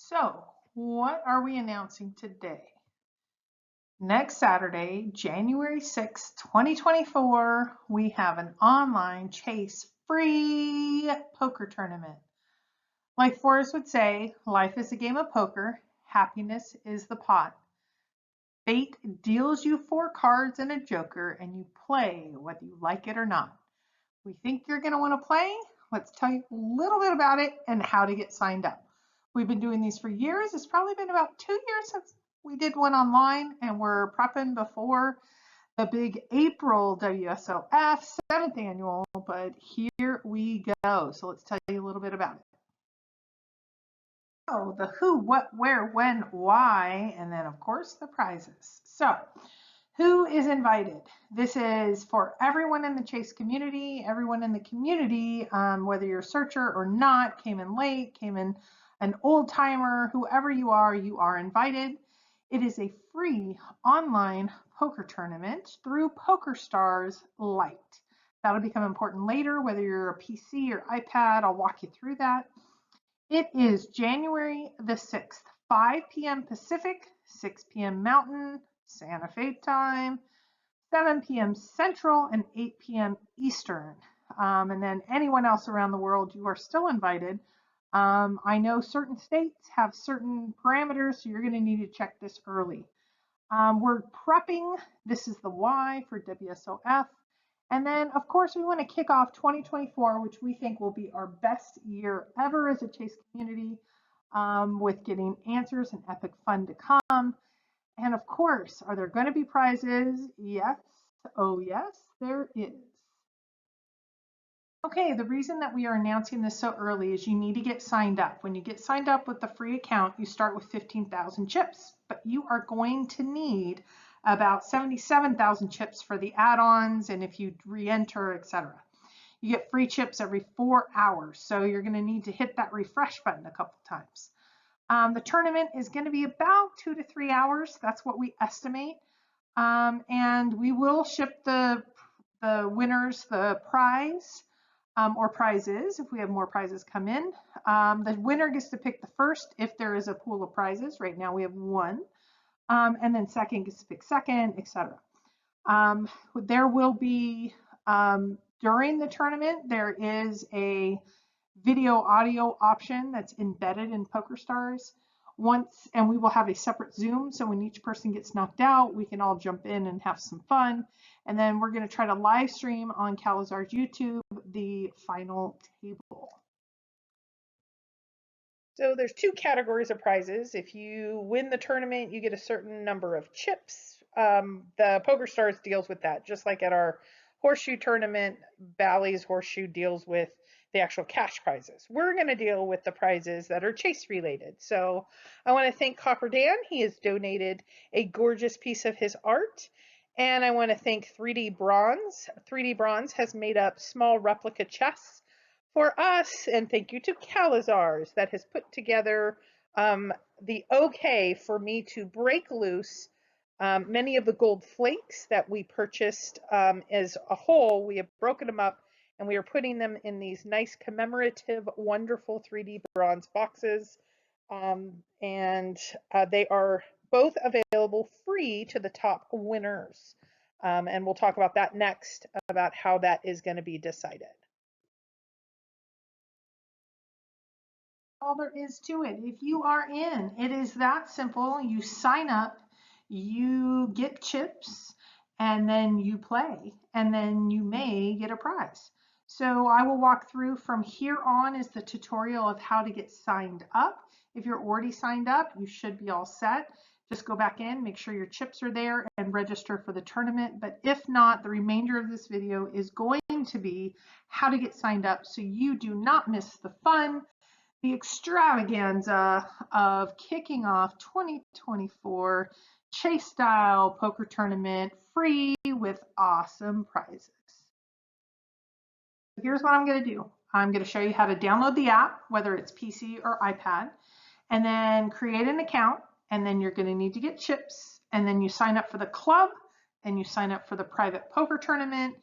So, what are we announcing today? Next Saturday, January 6th, 2024, we have an online Chase free poker tournament. Like Forrest would say, life is a game of poker, happiness is the pot. Fate deals you 4 cards and a joker, and you play whether you like it or not. We think you're going to want to play. Let's tell you a little bit about it and how to get signed up. We've been doing these for years. It's probably been about 2 years since we did one online, and we're prepping before the big April WSOF 7th annual, but here we go. So let's tell you a little bit about it. So the who, what, where, when, why, and then of course the prizes. So who is invited? This is for everyone in the Chase community. Everyone in the community, whether you're a searcher or not, came in late, came in an old timer, whoever you are invited. It is a free online poker tournament through PokerStars Lite. That'll become important later, whether you're a PC or iPad. I'll walk you through that. It is January the 6th, 5 p.m. Pacific, 6 p.m. Mountain, Santa Fe time, 7 p.m. Central, and 8 p.m. Eastern. And then anyone else around the world, you are still invited. I know certain states have certain parameters, so you're going to need to check this early. We're prepping. This is the why for WSOF. And then, of course, we want to kick off 2024, which we think will be our best year ever as a Chase community, with getting answers and epic fun to come. And of course, are there going to be prizes? Yes. Oh, yes, there is. Okay, the reason that we are announcing this so early is you need to get signed up. When you get signed up with the free account, you start with 15,000 chips, but you are going to need about 77,000 chips for the add-ons and if you re-enter, etc. You get free chips every 4 hours, so you're going to need to hit that refresh button a couple times. The tournament is going to be about 2 to 3 hours. That's what we estimate. And we will ship the winners the prize or prizes if we have more prizes come in. The winner gets to pick the first if there is a pool of prizes. Right now we have 1. And then second gets to pick second, etc. There will be, during the tournament, there is a video audio option that's embedded in PokerStars. And we will have a separate Zoom, so when each person gets knocked out, we can all jump in and have some fun. And then we're going to try to live stream on Cowlazars YouTube the final table. So there's 2 categories of prizes. If you win the tournament, you get a certain number of chips. The PokerStars deals with that, just like at our horseshoe tournament, Bally's horseshoe deals with the actual cash prizes. We're going to deal with the prizes that are Chase related. So I want to thank Copper Dan. He has donated a gorgeous piece of his art. And I want to thank 3D Bronze. 3D Bronze has made up small replica chests for us, and thank you to Cowlazars that has put together the okay for me to break loose many of the gold flakes that we purchased as a whole. We have broken them up and we are putting them in these nice commemorative, wonderful 3D bronze boxes. And they are both available free to the top winners. And we'll talk about that next, about how that is going to be decided. All there is to it. If you are in, it is that simple. You sign up, you get chips, and then you play, and then you may get a prize. So I will walk through from here on is the tutorial of how to get signed up. If you're already signed up, you should be all set. Just go back in, make sure your chips are there, and register for the tournament. But if not, the remainder of this video is going to be how to get signed up so you do not miss the fun, the extravaganza of kicking off 2024 Chase style poker tournament free with awesome prizes. Here's what I'm going to do. I'm going to show you how to download the app, whether it's PC or iPad, and then create an account, and then you're going to need to get chips, and then you sign up for the club, and you sign up for the private poker tournament,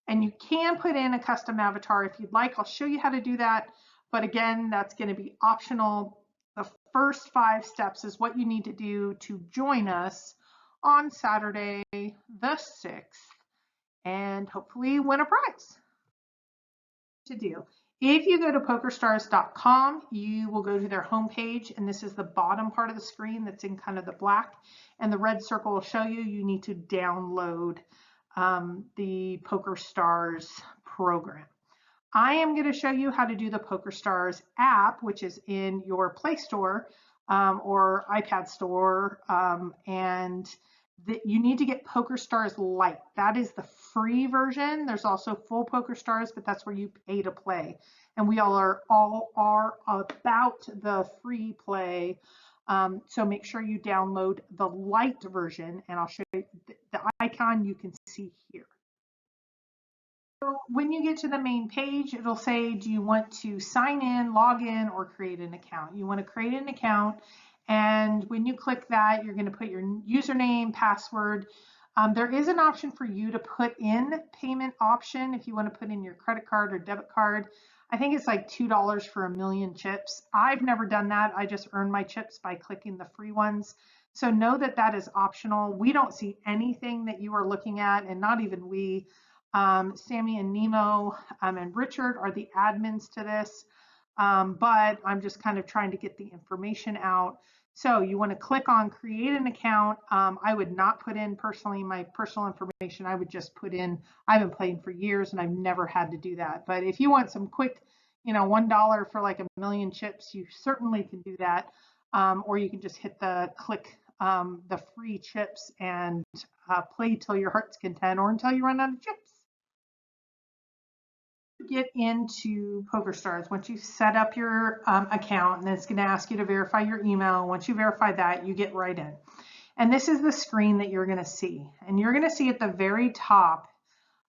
and you can put in a custom avatar if you'd like. I'll show you how to do that. But again, that's going to be optional. The first 5 steps is what you need to do to join us on Saturday the 6th and hopefully win a prize. To do. If you go to pokerstars.com, you will go to their homepage, and this is the bottom part of the screen that's in kind of the black, and the red circle will show you need to download the PokerStars program. I am going to show you how to do the PokerStars app, which is in your Play Store or iPad store, and you need to get PokerStars Lite. That is the free version. There's also full PokerStars, but that's where you pay to play. And we all are about the free play. So make sure you download the Lite version, and I'll show you the icon you can see here. So when you get to the main page, it'll say, do you want to sign in, log in, or create an account? You want to create an account, and when you click that, you're going to put your username, password. There is an option for you to put in payment option if you want to put in your credit card or debit card. I think it's like $2 for 1,000,000 chips. I've never done that. I just earn my chips by clicking the free ones. So know that that is optional. We don't see anything that you are looking at, and not even we. Sammy and Nemo and Richard are the admins to this, but I'm just kind of trying to get the information out. So you want to click on create an account. I would not put in personally my personal information. I would just put in, I've been playing for years and I've never had to do that. But if you want some quick, $1 for like 1,000,000 chips, you certainly can do that. Or you can just hit the click the free chips and play till your heart's content or until you run out of chips. Get into PokerStars, once you set up your account, and it's going to ask you to verify your email. Once you verify that, you get right in. And this is the screen that you're going to see. And you're going to see at the very top,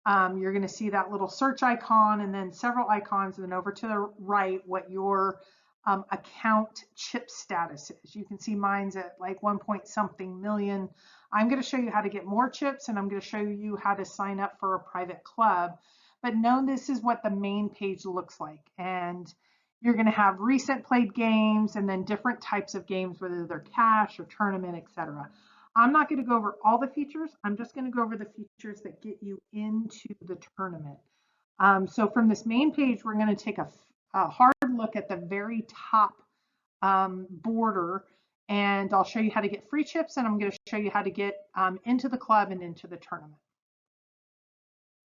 you're going to see that little search icon and then several icons, and then over to the right, what your account chip status is. You can see mine's at like 1-point-something million. I'm going to show you how to get more chips, and I'm going to show you how to sign up for a private club. But know this is what the main page looks like. And you're going to have recent played games and then different types of games, whether they're cash or tournament, etc. I'm not going to go over all the features. I'm just going to go over the features that get you into the tournament. So from this main page, we're going to take a hard look at the very top border, and I'll show you how to get free chips, and I'm going to show you how to get into the club and into the tournament.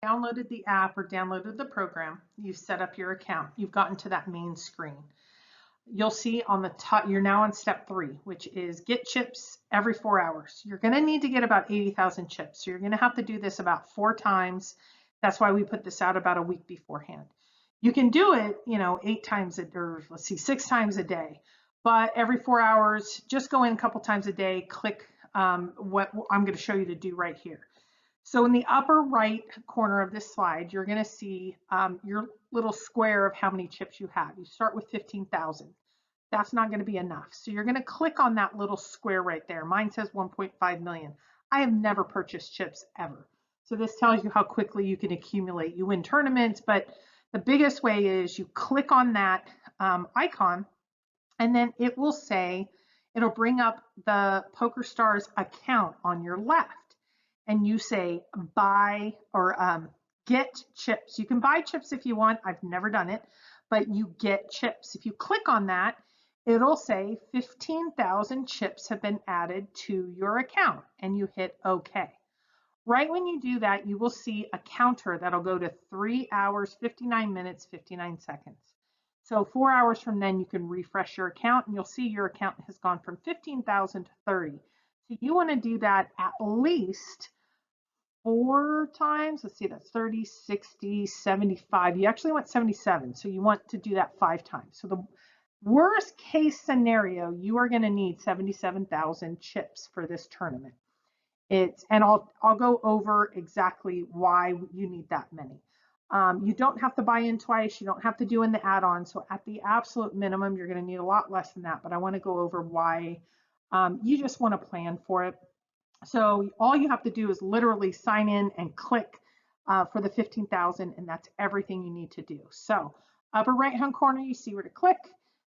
Downloaded the app or downloaded the program, you've set up your account, you've gotten to that main screen. You'll see on the top, you're now on step 3, which is get chips every 4 hours. You're going to need to get about 80,000 chips. So you're going to have to do this about 4 times. That's why we put this out about a week beforehand. You can do it, 6 times a day, but every 4 hours, just go in a couple times a day, click what I'm going to show you to do right here. So in the upper right corner of this slide, you're going to see your little square of how many chips you have. You start with 15,000. That's not going to be enough. So you're going to click on that little square right there. Mine says 1.5 million. I have never purchased chips ever. So this tells you how quickly you can accumulate. You win tournaments, but the biggest way is you click on that icon, and then it will say, it'll bring up the PokerStars account on your left. And you say buy or get chips. You can buy chips if you want. I've never done it, but you get chips. If you click on that, it'll say 15,000 chips have been added to your account, and you hit OK. Right when you do that, you will see a counter that'll go to 3 hours, 59 minutes, 59 seconds. So 4 hours from then, you can refresh your account, and you'll see your account has gone from 15,000 to 30. So you want to do that at least 4 times. Let's see, that's 30, 60, 75. You actually want 77. So you want to do that 5 times. So the worst case scenario, you are going to need 77,000 chips for this tournament. And I'll go over exactly why you need that many. You don't have to buy in twice. You don't have to do in the add-on. So at the absolute minimum, you're going to need a lot less than that. But I want to go over why you just want to plan for it. So all you have to do is literally sign in and click for the 15,000, and that's everything you need to do. So upper right-hand corner, you see where to click.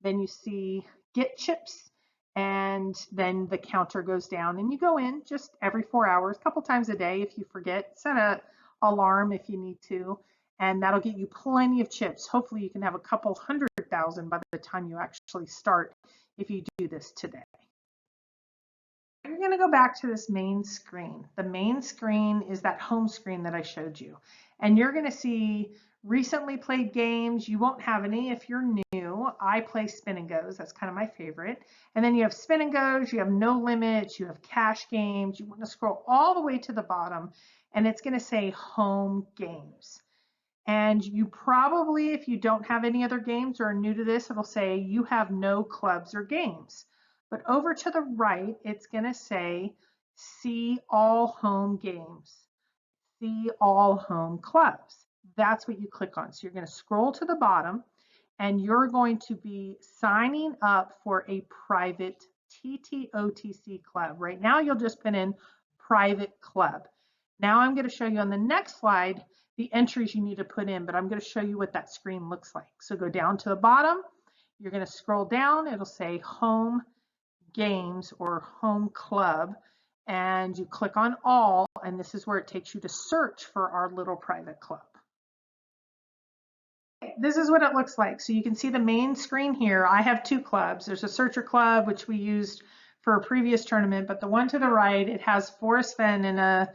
Then you see get chips, and then the counter goes down, and you go in just every 4 hours, a couple times a day. If you forget, set a alarm if you need to, and that'll get you plenty of chips. Hopefully you can have a couple 100,000 by the time you actually start if you do this today. You're going to go back to this main screen. The main screen is that home screen that I showed you, and you're going to see recently played games. You won't have any if you're new. I play Spin and Goes. That's kind of my favorite. And then you have Spin and Goes, you have No Limits, you have Cash Games. You want to scroll all the way to the bottom, and it's going to say Home Games. And you probably, if you don't have any other games or are new to this, it'll say you have no clubs or games. But over to the right, it's going to say see all home games, see all home clubs. That's what you click on. So you're going to scroll to the bottom, and you're going to be signing up for a private TTOTC club. Right now, you'll just put in private club. Now I'm going to show you on the next slide the entries you need to put in, but I'm going to show you what that screen looks like. So go down to the bottom. You're going to scroll down. It'll say home games or home club, and you click on all, and this is where it takes you to search for our little private club. This is what it looks like. So you can see the main screen here. I have two clubs. There's a searcher club, which we used for a previous tournament, but the one to the right, it has Forrest Fenn in a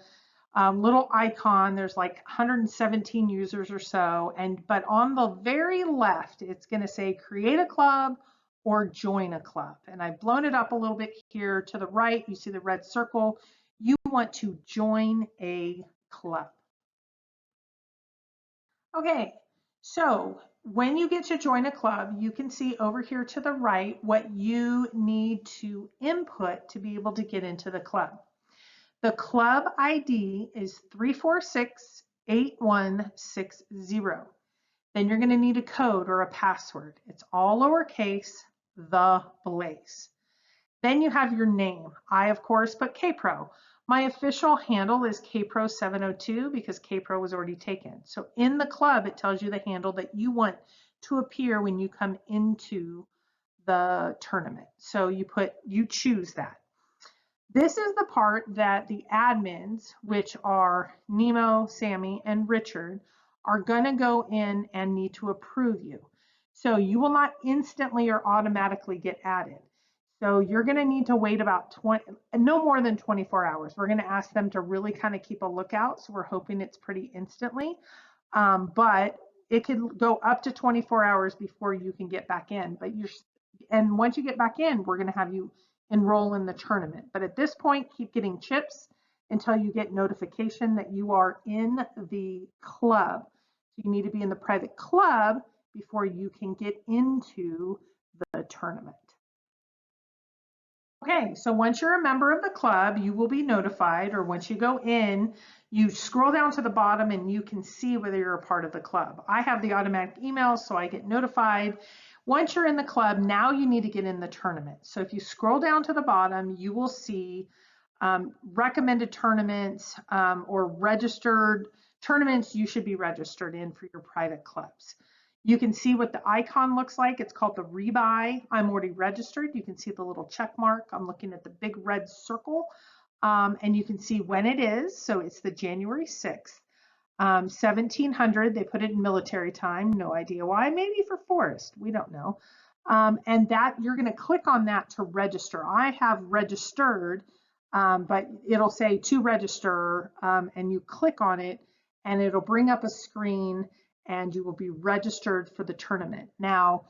little icon. There's like 117 users or so, but on the very left, it's going to say create a club or join a club. And I've blown it up a little bit here to the right. You see the red circle. You want to join a club. Okay, so when you get to join a club, you can see over here to the right what you need to input to be able to get into the club. The club ID is 3468160. Then you're going to need a code or a password. It's all lowercase, The Blaze. Then you have your name. I, of course, put KPro. My official handle is KPro702 because KPro was already taken. So in the club, it tells you the handle that you want to appear when you come into the tournament. So you choose that. This is the part that the admins, which are Nemo, Sammy, and Richard, are going to go in and need to approve you. So you will not instantly or automatically get added. So you're going to need to wait about no more than 24 hours. We're going to ask them to really kind of keep a lookout. So we're hoping it's pretty instantly, but it could go up to 24 hours before you can get back in. And once you get back in, we're going to have you enroll in the tournament. But at this point, keep getting chips until you get notification that you are in the club. So you need to be in the private club before you can get into the tournament. Okay, so once you're a member of the club, you will be notified, or once you go in, you scroll down to the bottom and you can see whether you're a part of the club. I have the automatic email, so I get notified. Once you're in the club, now you need to get in the tournament. So if you scroll down to the bottom, you will see recommended tournaments or registered tournaments you should be registered in for your private clubs. You can see what the icon looks like. It's called the rebuy. I'm already registered. You can see the little check mark. I'm looking at the big red circle, and you can see when it is. So it's the January 6th. 1700, they put it in military time, no idea why, maybe for Forrest, we don't know. And that you're going to click on that to register. I have registered, but it'll say to register, and you click on it and it'll bring up a screen and you will be registered for the tournament. Now,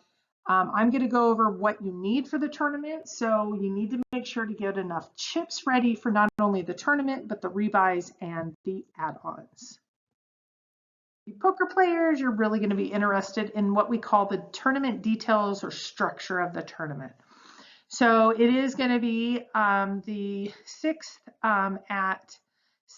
I'm going to go over what you need for the tournament. So you need to make sure to get enough chips ready for not only the tournament, but the rebuys and the add-ons. Poker players, you're really going to be interested in what we call the tournament details or structure of the tournament. So it is going to be the 6th at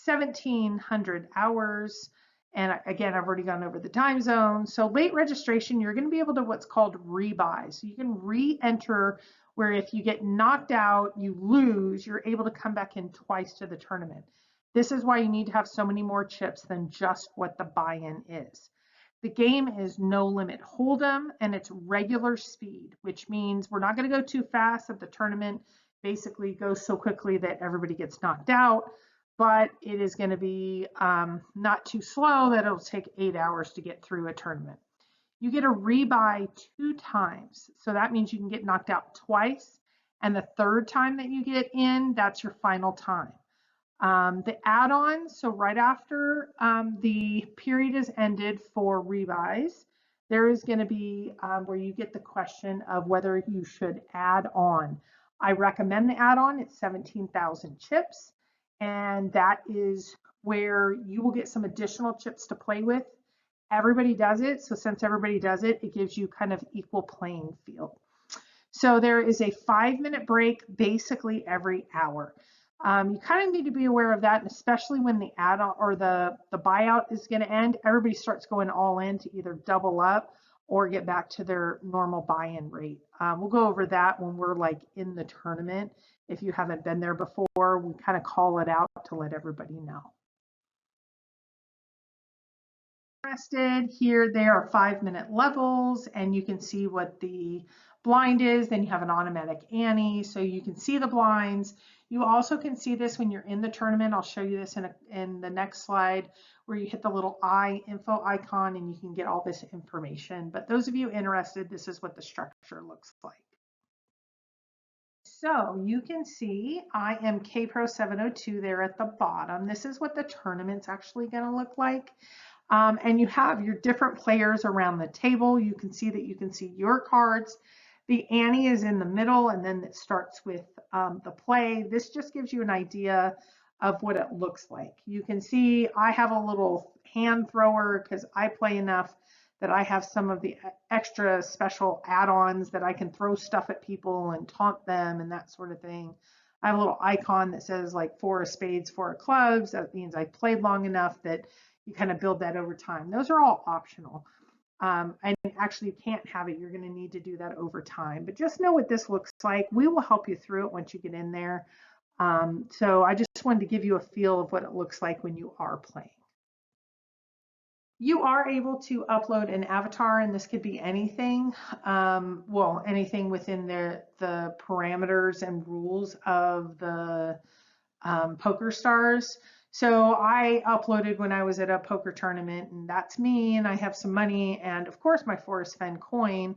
1700 hours. And again, I've already gone over the time zone. So late registration, you're going to be able to what's called rebuy. So you can re-enter where if you get knocked out, you lose, you're able to come back in twice to the tournament. This is why you need to have so many more chips than just what the buy-in is. The game is no limit hold'em, and it's regular speed, which means we're not going to go too fast that the tournament basically goes so quickly that everybody gets knocked out, but it is going to be not too slow that it'll take 8 hours to get through a tournament. You get a rebuy 2 times, so that means you can get knocked out twice, and the third time that you get in, that's your final time. The add-on, so right after the period is ended for rebuys, there is going to be where you get the question of whether you should add on. I recommend the add-on. It's 17,000 chips, and that is where you will get some additional chips to play with. Everybody does it, so since everybody does it, it gives you kind of equal playing field. So there is a 5-minute break basically every hour. You kind of need to be aware of that, and especially when the add-on or the buyout is going to end, everybody starts going all in to either double up or get back to their normal buy-in rate. We'll go over that when we're like in the tournament. If you haven't been there before, we kind of call it out to let everybody know. Interested, here there are 5-minute levels, and you can see what the blind is. Then you have an automatic ante, so you can see the blinds. You also can see this when you're in the tournament. I'll show you this in the next slide, where you hit the little info icon and you can get all this information. But those of you interested, this is what the structure looks like. So you can see I am KPro 702 there at the bottom. This is what the tournament's actually going to look like. And you have your different players around the table. You can see that you can see your cards. The ante is in the middle, and then it starts with the play. This just gives you an idea of what it looks like. You can see I have a little hand thrower because I play enough that I have some of the extra special add-ons that I can throw stuff at people and taunt them and that sort of thing. I have a little icon that says like 4 of spades, 4 of clubs. That means I played long enough that you kind of build that over time. Those are all optional. And actually you can't have it. You're going to need to do that over time. But just know what this looks like. We will help you through it once you get in there. So I just wanted to give you a feel of what it looks like when you are playing. You are able to upload an avatar, and this could be anything. Well, anything within the parameters and rules of the PokerStars. So I uploaded when I was at a poker tournament, and that's me, and I have some money, and of course my Forrest Fenn coin.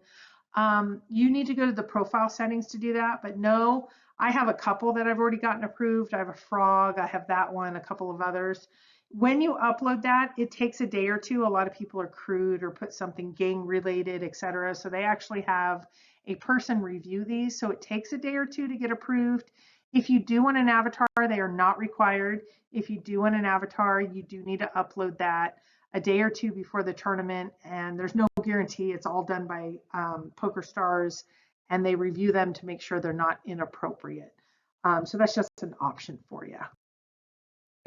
You need to go to the profile settings to do that, but no, I have a couple that I've already gotten approved. I have a frog, I have that one, a couple of others. When you upload that, it takes a day or two. A lot of people are crude or put something gang related, etc. So they actually have a person review these. So it takes a day or two to get approved. If you do want an avatar, they are not required. If you do want an avatar, you do need to upload that a day or two before the tournament, and there's no guarantee. It's all done by PokerStars, and they review them to make sure they're not inappropriate. So that's just an option for you.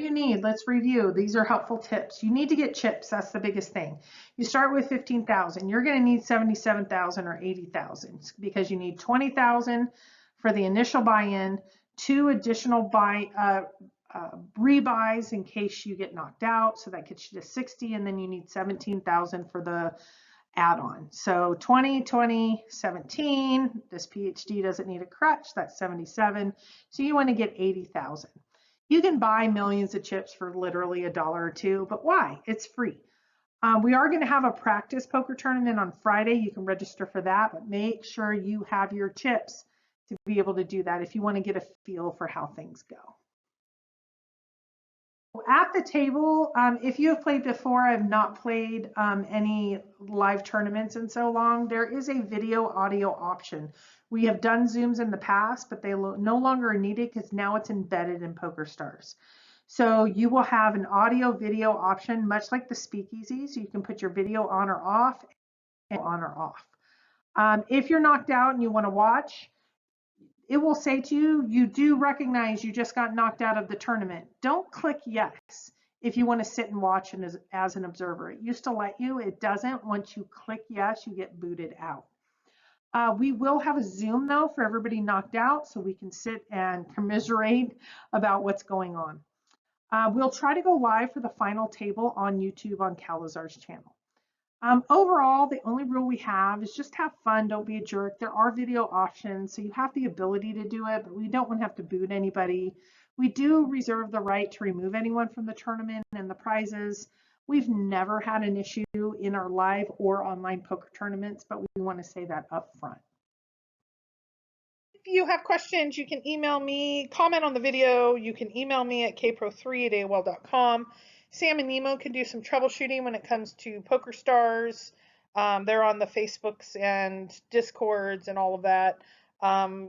You need, let's review. These are helpful tips. You need to get chips. That's the biggest thing. You start with 15,000. You're going to need 77,000 or 80,000 because you need 20,000 for the initial buy-in, 2 additional rebuys in case you get knocked out. So that gets you to 60, and then you need 17,000 for the add-on. So 20, 20, 17. This PhD doesn't need a crutch. That's 77. So you want to get 80,000. You can buy millions of chips for literally $1 or $2, but why? It's free. We are going to have a practice poker tournament on Friday. You can register for that, but make sure you have your chips to be able to do that if you want to get a feel for how things go. At the table, if you have played before, I've not played any live tournaments in so long, there is a video audio option. We have done Zooms in the past, but they no longer are needed because now it's embedded in PokerStars. So you will have an audio video option, much like the speakeasies. You can put your video on or off, and on or off. If you're knocked out and you want to watch, it will say to you, you do recognize you just got knocked out of the tournament. Don't click yes if you want to sit and watch as an observer. It used to let you, it doesn't. Once you click yes, you get booted out. We will have a Zoom though for everybody knocked out so we can sit and commiserate about what's going on. We'll try to go live for the final table on YouTube on Cowlazars channel. Overall, the only rule we have is just have fun, don't be a jerk. There are video options, so you have the ability to do it, but we don't want to have to boot anybody. We do reserve the right to remove anyone from the tournament and the prizes. We've never had an issue in our live or online poker tournaments, but we want to say that up front. If you have questions, you can email me, comment on the video. You can email me at kpro3@aol.com. Sam and Nemo can do some troubleshooting when it comes to Poker Stars. They're on the Facebooks and Discords and all of that.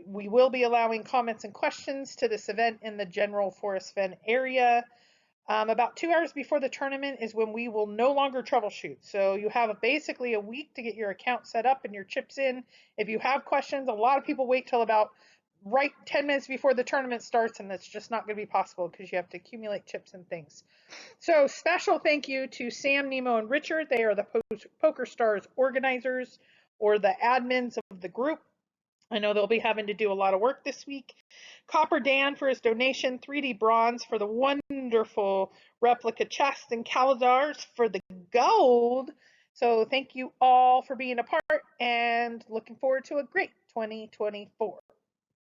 We will be allowing comments and questions to this event in the general Forrest Fenn area. About 2 hours before the tournament is when we will no longer troubleshoot. So you have basically a week to get your account set up and your chips in. If you have questions, a lot of people wait till about right 10 minutes before the tournament starts, and that's just not going to be possible because you have to accumulate chips and things. So special thank you to Sam, Nemo, and Richard. They are the Poker Stars organizers or the admins of the group. I know they'll be having to do a lot of work this week. Copper Dan for his donation, 3D bronze for the wonderful replica chest, and Cowlazars for the gold. So thank you all for being a part and looking forward to a great 2024.